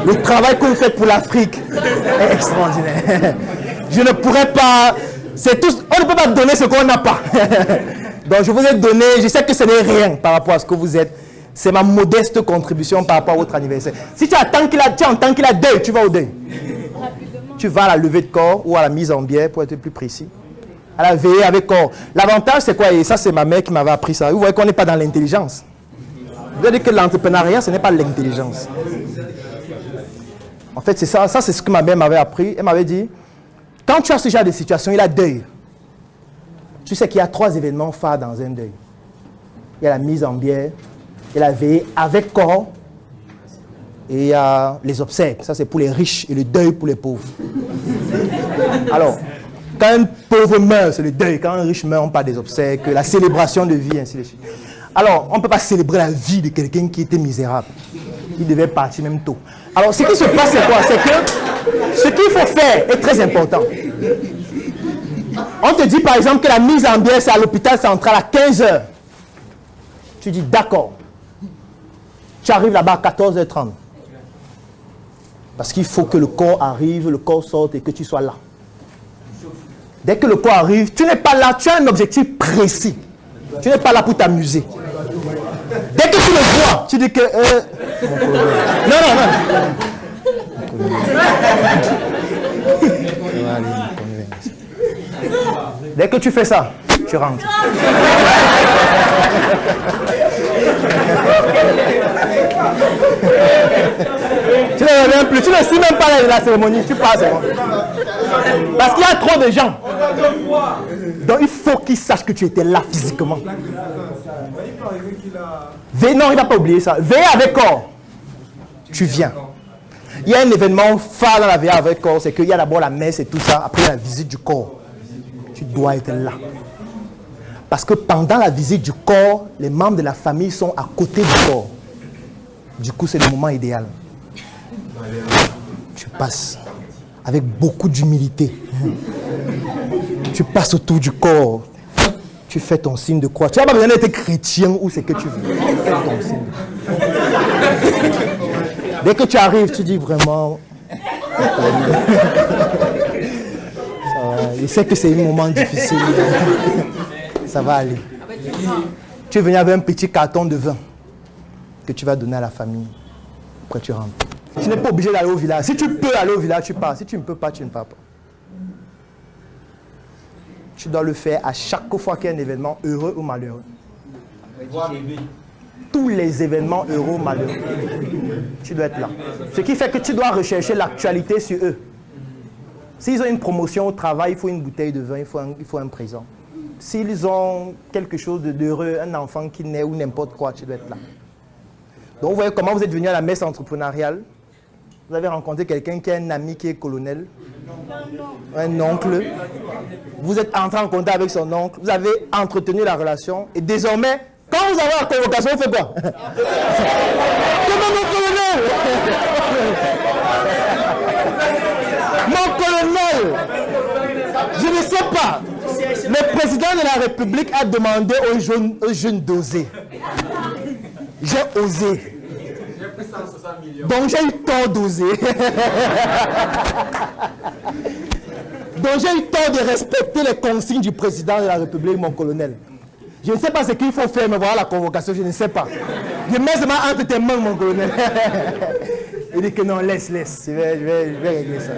Le travail que vous faites pour l'Afrique est extraordinaire. Je ne pourrais pas... On ne peut pas donner ce qu'on n'a pas. Donc je vous ai donné, je sais que ce n'est rien par rapport à ce que vous êtes. C'est ma modeste contribution par rapport à votre anniversaire. Si tu entends qu'il a deuil, tu vas au deuil. Tu vas à la levée de corps ou à la mise en bière pour être plus précis. À la veillée avec corps. L'avantage c'est quoi? Et ça c'est ma mère qui m'avait appris ça. Vous voyez qu'on n'est pas dans l'intelligence. Vous avez dit que l'entrepreneuriat ce n'est pas l'intelligence. En fait c'est ça, c'est ce que ma mère m'avait appris. Elle m'avait dit, quand tu as ce genre de situation, il y a deuil. Tu sais qu'il y a 3 événements phares dans un deuil. Il y a la mise en bière, il y a la veillée avec corps, et il y a les obsèques. Ça, c'est pour les riches et le deuil pour les pauvres. Alors, quand un pauvre meurt, c'est le deuil. Quand un riche meurt, on parle des obsèques, la célébration de vie, ainsi de suite. Alors, on ne peut pas célébrer la vie de quelqu'un qui était misérable. Il devait partir même tôt. Alors, ce qui se passe, c'est quoi? C'est que ce qu'il faut faire est très important. On te dit par exemple que la mise en bière, c'est à l'hôpital central à 15 h. Tu dis d'accord. Tu arrives là-bas à 14h30. Parce qu'il faut que le corps arrive, le corps sorte et que tu sois là. Dès que le corps arrive, tu n'es pas là, tu as un objectif précis. Tu n'es pas là pour t'amuser. Dès que tu le vois, tu dis que... Non. Dès que tu fais ça, tu rentres. Tu ne reviens plus, tu ne suis même pas la cérémonie, tu passes. Parce qu'il y a trop de gens. Donc il faut qu'ils sachent que tu étais là physiquement. Non, il ne va pas oublier ça. Veille avec corps. Tu viens. Il y a un événement phare dans la veille avec corps, c'est qu'il y a d'abord la messe et tout ça, après la visite du corps. Tu dois être là. Parce que pendant la visite du corps, les membres de la famille sont à côté du corps. Du coup, c'est le moment idéal. Tu passes avec beaucoup d'humilité. Tu passes autour du corps. Tu fais ton signe de croix. Tu n'as pas besoin d'être chrétien ou c'est que tu veux. Tu fais ton signe. Dès que tu arrives, tu dis vraiment... Je sais que c'est un moment difficile. Ça va aller. Tu es venu avec un petit carton de vin que tu vas donner à la famille. Après tu rentres. Tu n'es pas obligé d'aller au village. Si tu peux aller au village, tu pars. Si tu ne peux pas, tu ne pars pas. Tu dois le faire à chaque fois qu'il y a un événement heureux ou malheureux. Tous les événements heureux ou malheureux. Tu dois être là. Ce qui fait que tu dois rechercher l'actualité sur eux. S'ils ont une promotion au travail, il faut une bouteille de vin, il faut un présent. S'ils ont quelque chose d'heureux, un enfant qui naît ou n'importe quoi, tu dois être là. Donc vous voyez comment vous êtes venu à la messe entrepreneuriale. Vous avez rencontré quelqu'un qui a un ami qui est colonel, un oncle. Vous êtes entré en contact avec son oncle, vous avez entretenu la relation et désormais, quand vous avez la convocation, vous faites quoi? Comment mon colonel? Mon colonel, je ne sais pas. Le président de la République a demandé aux jeunes d'oser. J'ai osé. Donc j'ai eu tort d'oser. Donc j'ai eu tort de respecter les consignes du président de la République, mon colonel. Je ne sais pas ce qu'il faut faire, mais voilà la convocation, je ne sais pas. Je mets seulement entre tes mains, mon colonel. Il dit que non, laisse. Je vais régler ça.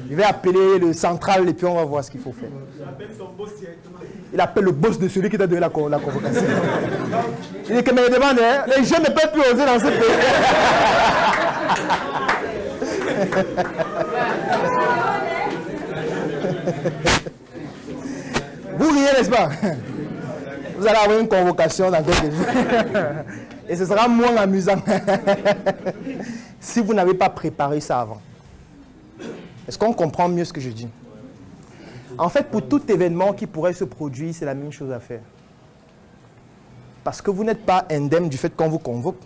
Je vais appeler le central et puis on va voir ce qu'il faut faire. Il appelle le boss de celui qui t'a donné la convocation. Il dit que me demande, hein, les jeunes ne peuvent plus oser dans ce pays. Vous riez, n'est-ce pas? Vous allez avoir une convocation dans quelques jours. Et ce sera moins amusant si vous n'avez pas préparé ça avant. Est-ce qu'on comprend mieux ce que je dis? En fait, pour tout événement qui pourrait se produire, c'est la même chose à faire. Parce que vous n'êtes pas indemne du fait qu'on vous convoque.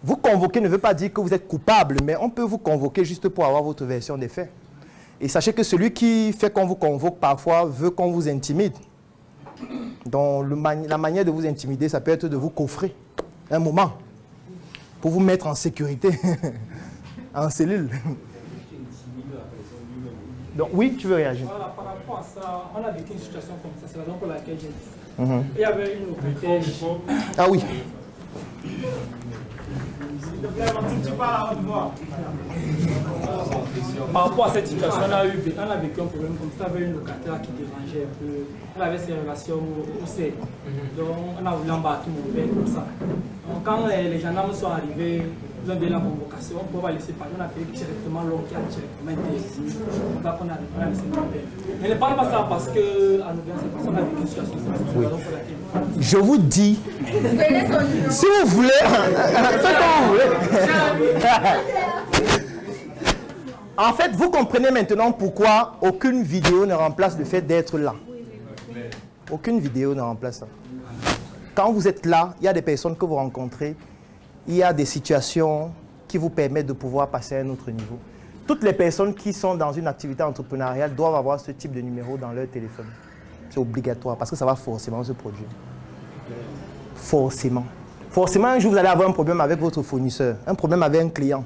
Vous convoquer ne veut pas dire que vous êtes coupable, mais on peut vous convoquer juste pour avoir votre version des faits. Et sachez que celui qui fait qu'on vous convoque parfois veut qu'on vous intimide. Donc la manière de vous intimider, ça peut être de vous coffrer un moment pour vous mettre en sécurité. en cellule. Donc oui, tu veux réagir. Voilà, par rapport à ça, on a vécu une situation comme ça, c'est la raison pour laquelle j'ai dit ça. Il y avait une otage. Ah oui. S'il te plaît, tu parles à haute voix. Par rapport à cette situation, on a vécu un problème comme ça avec une locataire qui dérangeait un peu. Elle avait ses relations au C. Donc on a voulu embarquer mon père comme ça. Donc quand les gendarmes sont arrivés, ils ont donné la convocation, on va laisser parler. On a payé directement l'homme qui a directement été ici. Donc on a laissé mon père. Mais ne parle pas ça parce que à Nouvelle, c'est parce qu'on a vécu une situation comme ça. Oui. Je vous dis, si vous voulez, faites comme vous voulez. En fait, vous comprenez maintenant pourquoi aucune vidéo ne remplace le fait d'être là. Aucune vidéo ne remplace ça. Quand vous êtes là, il y a des personnes que vous rencontrez, il y a des situations qui vous permettent de pouvoir passer à un autre niveau. Toutes les personnes qui sont dans une activité entrepreneuriale doivent avoir ce type de numéro dans leur téléphone. C'est obligatoire parce que ça va forcément se produire. Forcément. Forcément, un jour, vous allez avoir un problème avec votre fournisseur, un problème avec un client,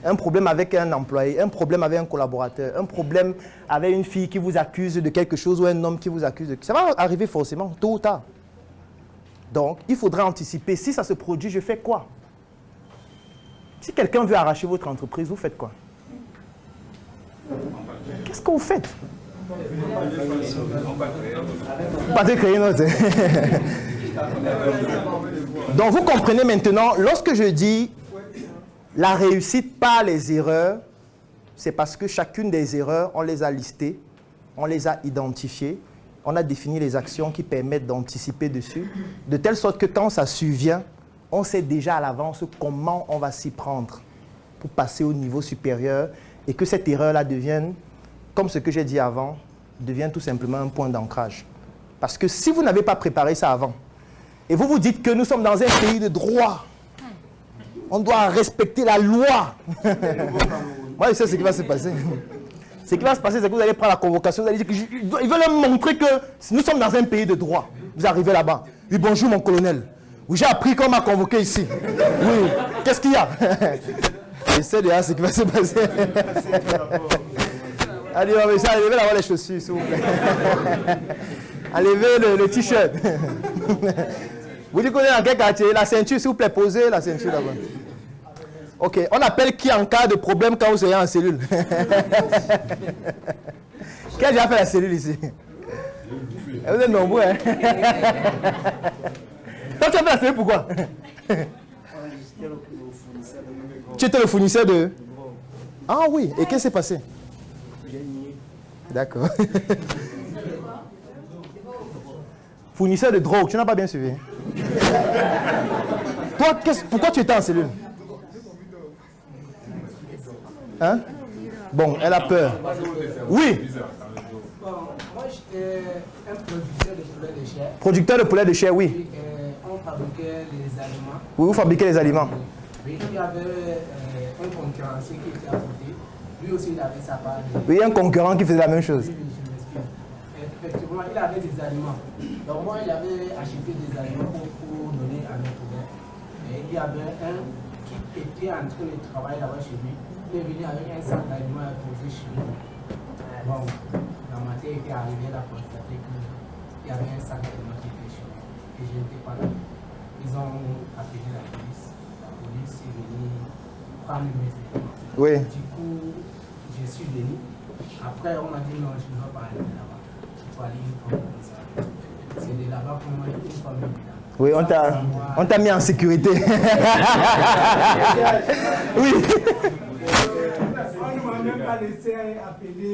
un problème avec un employé, un problème avec un collaborateur, un problème avec une fille qui vous accuse de quelque chose ou un homme qui vous accuse de... Ça va arriver forcément, tôt ou tard. Donc, il faudra anticiper. Si ça se produit, je fais quoi? Si quelqu'un veut arracher votre entreprise, vous faites quoi? Qu'est-ce que vous faites? Pas de créer notre... Donc, vous comprenez maintenant, lorsque je dis la réussite par les erreurs, c'est parce que chacune des erreurs, on les a listées, on les a identifiées, on a défini les actions qui permettent d'anticiper dessus, de telle sorte que quand ça survient, on sait déjà à l'avance comment on va s'y prendre pour passer au niveau supérieur et que cette erreur-là devienne, comme ce que j'ai dit avant, devienne tout simplement un point d'ancrage. Parce que si vous n'avez pas préparé ça avant, et vous vous dites que nous sommes dans un pays de droit, on doit respecter la loi. Moi, je sais ce qui va se passer. Ce qui va se passer, c'est que vous allez prendre la convocation, vous allez dire qu'ils veulent leur montrer que nous sommes dans un pays de droit. Vous arrivez là-bas. Oui, bonjour mon colonel. Oui, j'ai appris qu'on m'a convoqué ici. Oui, qu'est-ce qu'il y a? Je sais déjà ce qui va se passer. Allez, on va essayer d'enlever là-bas les chaussures, s'il vous plaît. Enlevez le t-shirt. Vous dites qu'on est dans quel quartier? La ceinture, s'il vous plaît, posez la ceinture là-bas. Ok, on appelle qui en cas de problème quand vous serez en cellule? Qui a déjà fait la cellule ici? Vous êtes nombreux, hein? Toi, tu as fait la cellule pourquoi? Tu étais le fournisseur de... Ah oui, et qu'est-ce qui s'est passé? D'accord. Fournisseur de drogue, tu n'as pas bien suivi. Toi, pourquoi tu étais en cellule? Hein? Bon, elle a peur. Oui. Moi, j'étais un producteur de poulet de chair. Producteur de poulet de chair, oui. On fabriquait les aliments. Oui, vous fabriquez les aliments. Oui, il y avait un concurrencier qui était à côté. Lui aussi, il avait sa part. Oui, un concurrent qui faisait la même chose. Oui, je m'explique. Effectivement, il avait des aliments. Donc moi, il avait acheté des aliments pour donner à mes poulets. Et il y avait un qui était en train de travailler là-bas chez lui. Il est venu avec un sac d'aliments à poser chez lui. Bon, la matière était arrivée, elle a constaté qu'il y avait un sac d'aliments qui était chez lui. Et je n'étais pas là. Ils ont appelé la police. La police est venue prendre mes éléments. Oui. Du coup, je suis venu. Après, on m'a dit non, je ne dois pas aller là-bas. Il faut aller une fois comme ça. C'est de là-bas qu'on m'a dit une fois même là. Oui, on t'a mis en sécurité. Oui. On ne m'a même pas laissé appeler.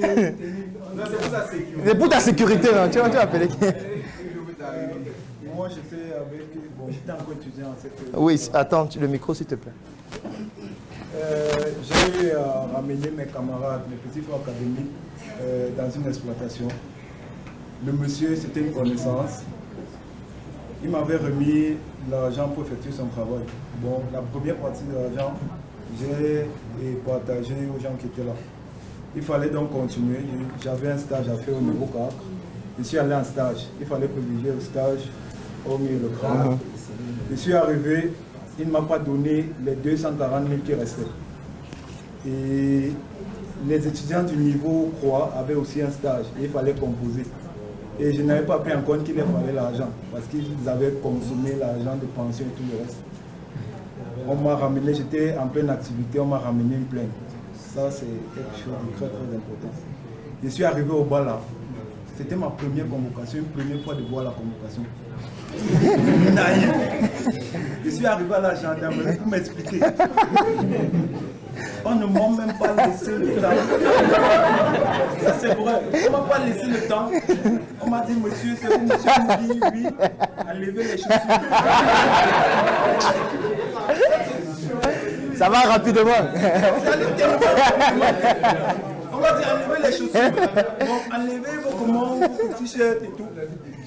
Non, c'est pour sa sécurité. C'est pour ta sécurité, non? Tu vas appeler qui? Moi, j'étais encore étudiant en cette... Oui, attends, le micro s'il te plaît. J'ai ramené mes camarades, mes petits frères académiques, dans une exploitation. Le monsieur, c'était une connaissance. Il m'avait remis l'argent pour effectuer son travail. Bon, la première partie de l'argent, j'ai partagé aux gens qui étaient là. Il fallait donc continuer. J'avais un stage à faire au niveau 4. Je suis allé en stage. Il fallait privilégier le stage, hormis le crâne. Je suis arrivé, il ne m'a pas donné les 240 000 qui restaient. Et les étudiants du niveau Croix avaient aussi un stage et il fallait composer. Et je n'avais pas pris en compte qu'il leur fallait l'argent parce qu'ils avaient consommé l'argent de pension et tout le reste. On m'a ramené, j'étais en pleine activité, on m'a ramené une plainte. Ça, c'est quelque chose de très très important. Je suis arrivé au bal là. C'était ma première convocation, une première fois de voir la convocation. Naïf. Je suis arrivé à la gendarmerie pour m'expliquer. On ne m'a même pas laissé le temps. Ça c'est vrai. On ne m'a pas laissé le temps. On m'a dit, monsieur, c'est vous, monsieur me dit, oui, enlevez les chaussures. Ça va rapidement. On m'a dit, enlevez les chaussures. Bon, enlevez vos commandes, vos t-shirts et tout.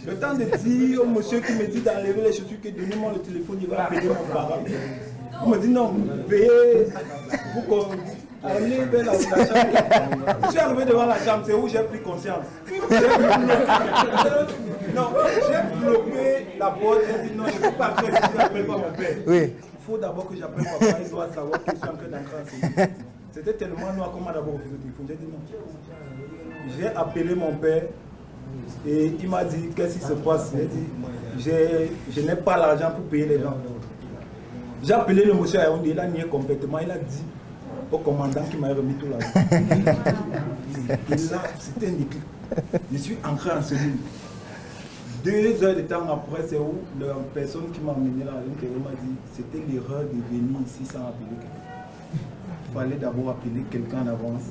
Le temps de dire au monsieur qui me dit d'enlever les chaussures, que donnez-moi le téléphone, il va appeler mon parent. On me dit non, payez pour qu'on allez vers la chambre. Je suis arrivé devant la chambre, c'est où j'ai pris conscience. Non, j'ai bloqué la porte, j'ai dit non, je ne peux pas appeler si je n'appelle pas mon père. Oui. Il faut d'abord que j'appelle papa, il doit savoir que je suis en train d'entrer. C'était tellement noir qu'on m'a d'abord refusé le téléphone. J'ai dit non. J'ai appelé mon père et il m'a dit qu'est-ce qui se passe. J'ai dit je n'ai pas l'argent pour payer les gens. J'ai appelé le monsieur à Yaoundé, il a nié complètement, il a dit au commandant qui m'a remis tout l'argent. Et là, c'était un déclic. Je suis entré en cellule. 2 heures de temps après, c'est où la personne qui m'a amené là, elle m'a dit c'était l'erreur de venir ici sans appeler quelqu'un. Il fallait d'abord appeler quelqu'un d'avance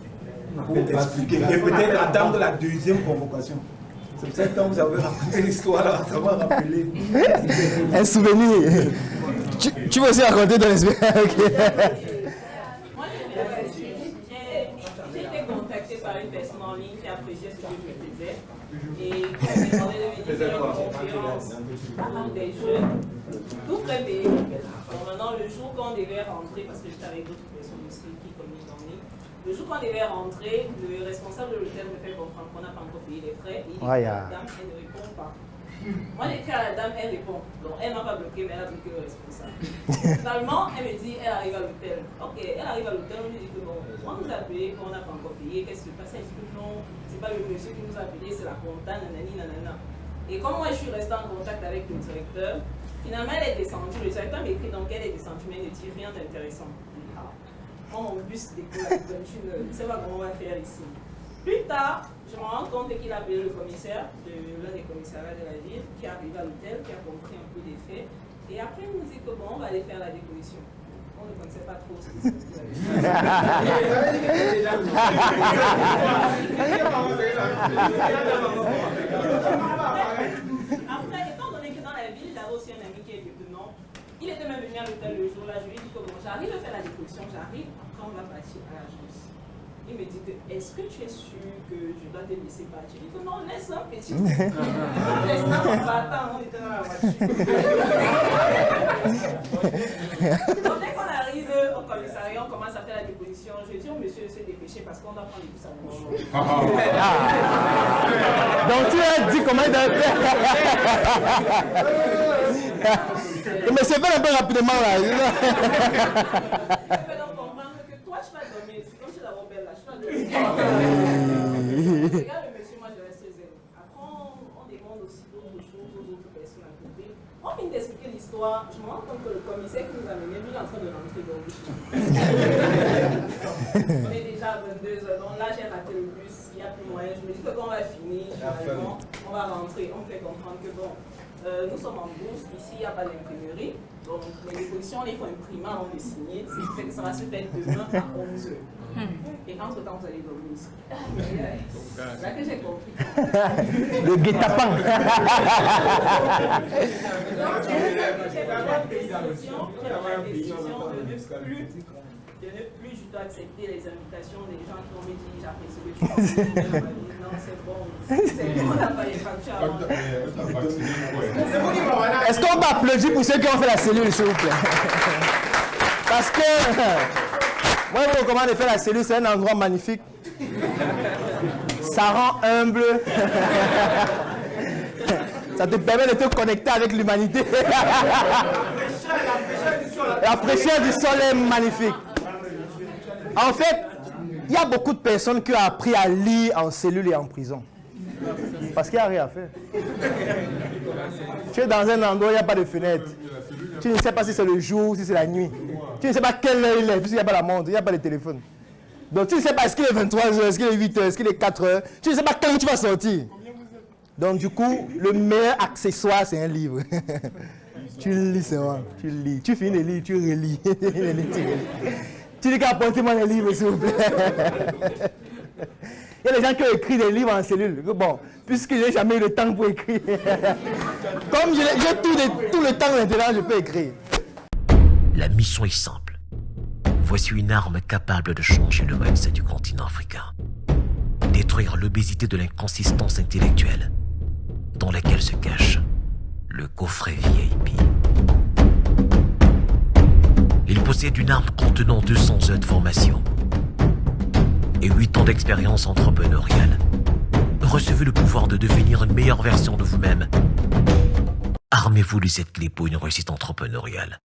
pour expliquer et peut-être attendre la deuxième convocation. C'est pour ça que quand vous avez raconté l'histoire là, ça m'a rappelé. Un souvenir. Tu veux aussi raconter ton expérience? Okay. Moi, j'ai été contactée par une personne en ligne qui appréciait ce que je faisais et qui m'a demandé de venir faire une conférence à des jeunes, tout frais payé. Bon, maintenant, le jour qu'on devait rentrer, parce que j'étais avec d'autres personnes aussi qui communiquent en ligne, le jour qu'on devait rentrer, le responsable de l'hôtel me fait comprendre qu'on n'a pas encore payé les frais et il dit que la dame, elle ne répond pas. Moi, j'écris à la dame, elle répond. Donc, elle m'a pas bloqué, mais elle a bloqué le responsable. Finalement, elle me dit, elle arrive à l'hôtel. Ok, elle arrive à l'hôtel, on lui dit que bon, on nous a appelé, qu'on n'a pas encore payé, qu'est-ce qui se passe? Elle dit que non, c'est pas le monsieur qui nous a appelé, c'est la compta, nanani, nanana. Et comme moi, je suis restée en contact avec le directeur, finalement, elle est descendue. Le directeur m'écrit donc elle est descendue, mais elle ne dit rien d'intéressant. Mon bus décolle à 21h, je ne sais pas comment on va faire ici. Plus tard, je me rends compte qu'il a appelé le commissaire de l'un des commissariats de la ville, qui est arrivé à l'hôtel, qui a compris un peu des faits. Et après, il nous dit que bon, on va aller faire la déposition. On ne connaissait pas trop ce qui se passait. Après, étant donné que dans la ville, il avait aussi un ami qui est lieutenant, il était même venu à l'hôtel le jour là, je lui ai dit que bon, j'arrive à faire la déposition, j'arrive, après on va partir à l'agence. Il me dit que, est-ce que tu es sûr que je dois te laisser partir? Il dit que non, laisse un petit. Laisse un partant, on était dans la voiture. Donc dès qu'on arrive au commissariat, on commence à faire la déposition. Je dis au monsieur de se dépêcher parce qu'on doit prendre les bus à bouche. Donc tu as dit comment il doit faire. Mais c'est fait un peu rapidement là. Je fais donc comprendre que toi tu vas dormir. C'est comme si la robe est là, tu vas dormir. Regarde le monsieur, moi je reste zéro. Après on demande aussi d'autres choses aux autres personnes à côté. On finit d'expliquer l'histoire. Je me rends compte que le commissaire qui nous a menés, lui il est en train de rentrer dans le bus. On est déjà à 22h, donc là j'ai raté le bus, il n'y a plus moyen. Je me dis que quand on va finir, généralement, on va rentrer. On me fait comprendre que bon. Nous sommes en bourse, ici il n'y a pas d'imprimerie, donc les dépositions il faut imprimer avant de signer, ce qui fait que ça va se faire demain à 11h. Et entre temps vous allez dormir ici. C'est là que j'ai compris. Le guet-apens. Donc j'ai pris la décision de ne plus du tout accepter les invitations des gens qui ont dit j'apprécie le truc. Non, c'est bon, on n'a pas les factures avant. Est-ce qu'on va applaudir pour ceux qui ont fait la cellule, s'il vous plaît? Parce que moi, je vous recommande de faire la cellule, c'est un endroit magnifique. Ça rend humble. Ça te permet de te connecter avec l'humanité. La fraîcheur du sol est magnifique. En fait, il y a beaucoup de personnes qui ont appris à lire en cellule et en prison. Parce qu'il n'y a rien à faire. Tu es dans un endroit où il n'y a pas de fenêtre. Tu ne sais pas si c'est le jour ou si c'est la nuit. Tu ne sais pas quelle heure il est, puisqu'il n'y a pas la montre, il n'y a pas de téléphone. Donc tu ne sais pas est-ce qu'il est 23h, est-ce qu'il est 8h, est-ce qu'il est 4h. Tu ne sais pas quand tu vas sortir. Donc du coup, le meilleur accessoire, c'est un livre. Tu lis, c'est vrai. Tu lis. Tu finis de lire, tu relis. Tu dis qu'apportez-moi les livres, s'il vous plaît. Il y a des gens qui ont écrit des livres en cellule. Bon, puisque je n'ai jamais eu le temps pour écrire. Comme j'ai tout le temps maintenant, je peux écrire. La mission est simple. Voici une arme capable de changer le mindset du continent africain. Détruire l'obésité de l'inconsistance intellectuelle dans laquelle se cache le coffret VIP. Il possède une arme contenant 200 heures de formation et 8 ans d'expérience entrepreneuriale. Recevez le pouvoir de devenir une meilleure version de vous-même. Armez-vous de cette clé pour une réussite entrepreneuriale.